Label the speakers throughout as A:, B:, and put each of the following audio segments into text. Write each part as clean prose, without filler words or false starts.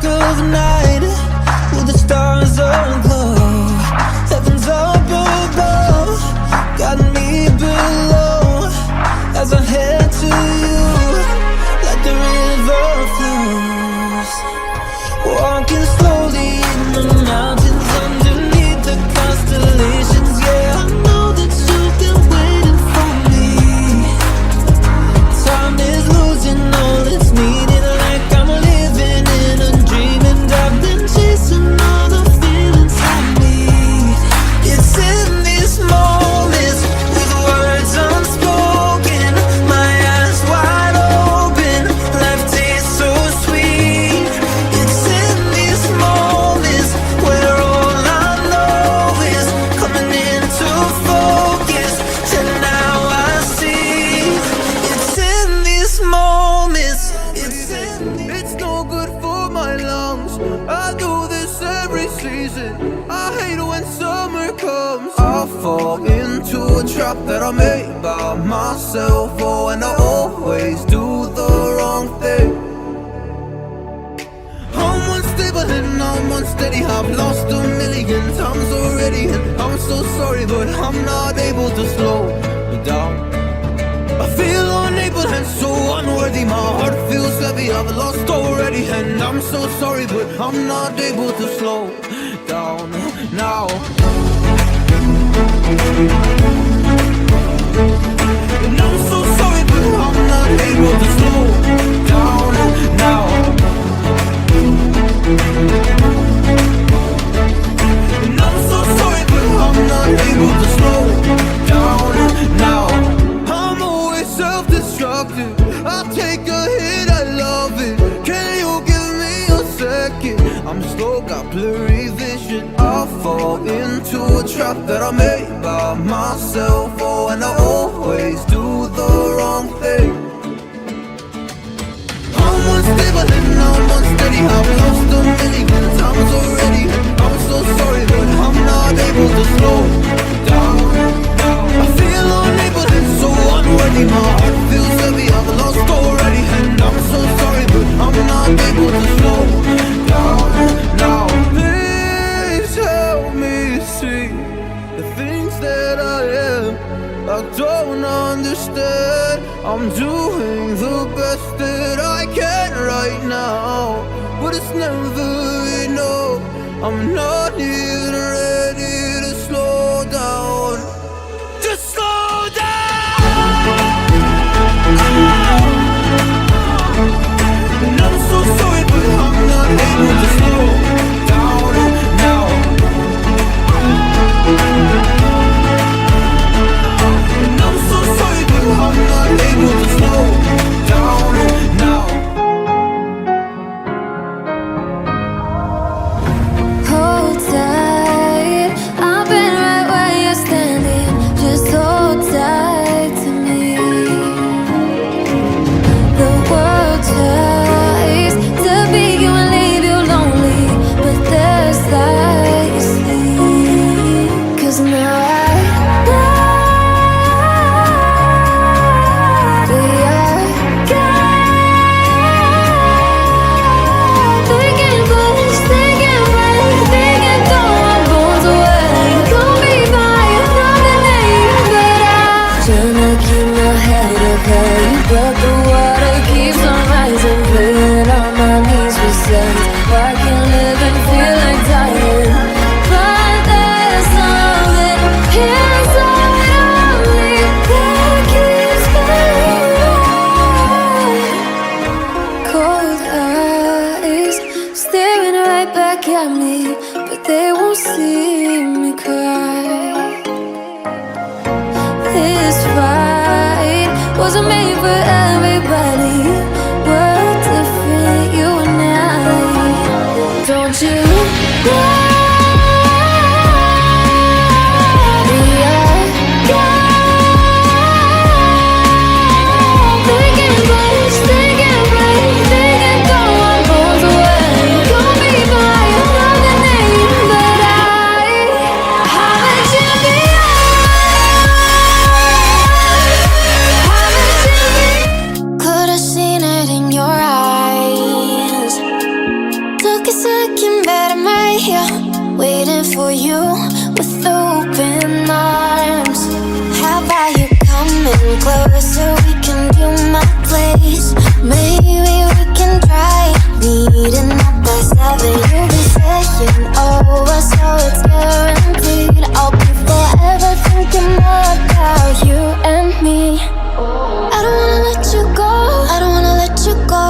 A: dark of night with the stars aglow. Heaven's up above, got me below. As I head to you, like the river flows. Walking slowly in the mountains underneath the constellations. Yeah, I know that you've been waiting for me. Time is losing all its meaning, like I'm living in a dream, and I've been chasing all the feelings I need. It's in these moments with words unspoken, my eyes wide open, life tastes so sweet. It's in these moments where all I know is coming into focus, till now I see. It's in these moments. It's no good for my lungs. I do this every season. I hate when summer comes. I fall into a trap that I made by myself. Oh, and I always do the wrong thing. I'm unstable and I'm unsteady. I've lost a million times already, and I'm so sorry, but I'm not able to slow down. I feel unable and so unworthy. My heart feels heavy, I've lost already, and I'm so sorry, but I'm not able to slow down now. And I'm so sorry, but I'm not able to slow down now. And I'm so sorry, but I'm not able to slow down now. I'm always self-destructive. I take a hit, I love it. Can you give me a second? I'm slow, got blurry vision. I fall into a trap that I made by myself. Oh, and I always do the wrong thing. I'm unstable and I'm unsteady. I've lost a million times already, and I'm so sorry, but I'm not able to slow down. I feel unable and so unworthy. My heart feels heavy, I've lost already, and I'm so sorry, but I'm not able to slow down now. Please help me see the things that I am. I don't understand. I'm doing the best that I can right now, but it's never enough. I'm not even ready to slow down. Just slow down. And I'm so sorry, but I'm not able to slow down now. And I'm so sorry, but I'm not able to slow down now.
B: Hold tight, I've been right where you're standing. Just hold tight to me. The world tries to beat you and leave you lonely, but there's light you sleep. 'Cause now I know we are God. They can push, they can break, they can throw our bones away. Call me by another name, but I'm tryna keep my head up high, but the water keeps on rising. Playing on my knees for seconds. I can live and feel like dying, but there's something inside of me that keeps burning. Cold eyes staring right back at me, but they won't see me cry. This fight wasn't made for everybody. We're different, you and I. Don't you know? We are God. They can push, they can break, they can throw our bones away. Call me by another name, but I'm a champion. Could have seen it in your eyes. second, but I'm right here, waiting for you with open arms. How about you coming closer? We can do my place. Maybe we can try meeting up by 7. You'll be saying over, so it's guaranteed. I'll be forever thinking about you and me. I don't wanna let you go, I don't wanna let you go.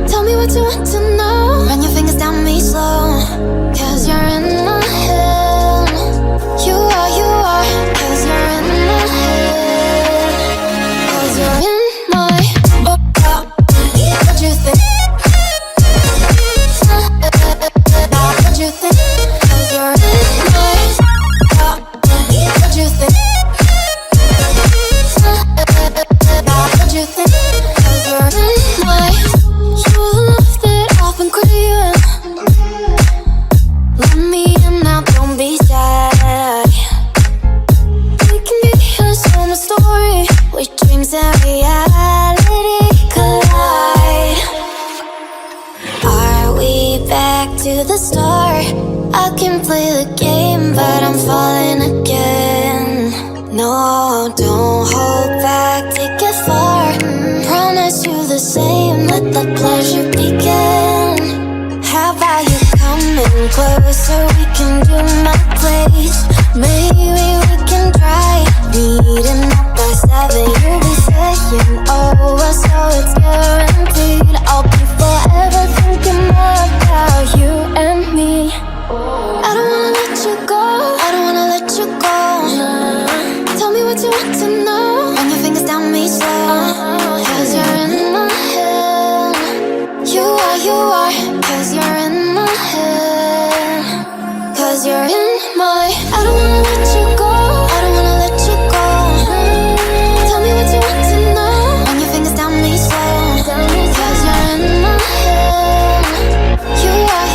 B: Tell me what you want to know. Run your fingers down me slow, 'cause you're in my head. You are, 'cause you're in my head. 'Cause you're in my what you think? What you think? 'Cause you're in my what you think? What you think? 'Cause you're in my you're the love that I've been craving. Let me in now, don't be shy. We can be a summer story where dreams and reality collide. Are we back to the start? I can play the game, but I'm falling again. No, don't hold back, take it far. Promise you the same, let the pleasure begin. How about you coming closer? We can do my place. Maybe we can try meeting up by 7. You'll be saying over, so it's guaranteed. I'll be forever thinking about you and me. I don't wanna let you go, I don't wanna let you go. Tell me what you want to know. Run your fingers down me slow, 'cause you're in my head. You are, 'cause you're in my head. 'Cause you're in my I don't wanna let you go, I don't wanna let you go. Tell me what you want to know. Run your fingers down me slow, 'cause you're in my head. You are,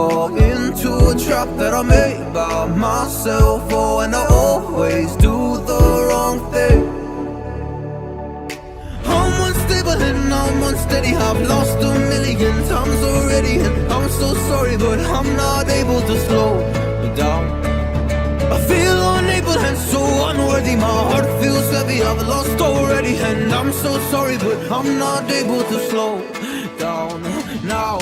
A: fall into a trap that I made by myself. Oh, and I always do the wrong thing. I'm unstable and I'm unsteady. I've lost a million times already, and I'm so sorry, but I'm not able to slow down. I feel unable and so unworthy. My heart feels heavy, I've lost already, and I'm so sorry, but I'm not able to slow down now.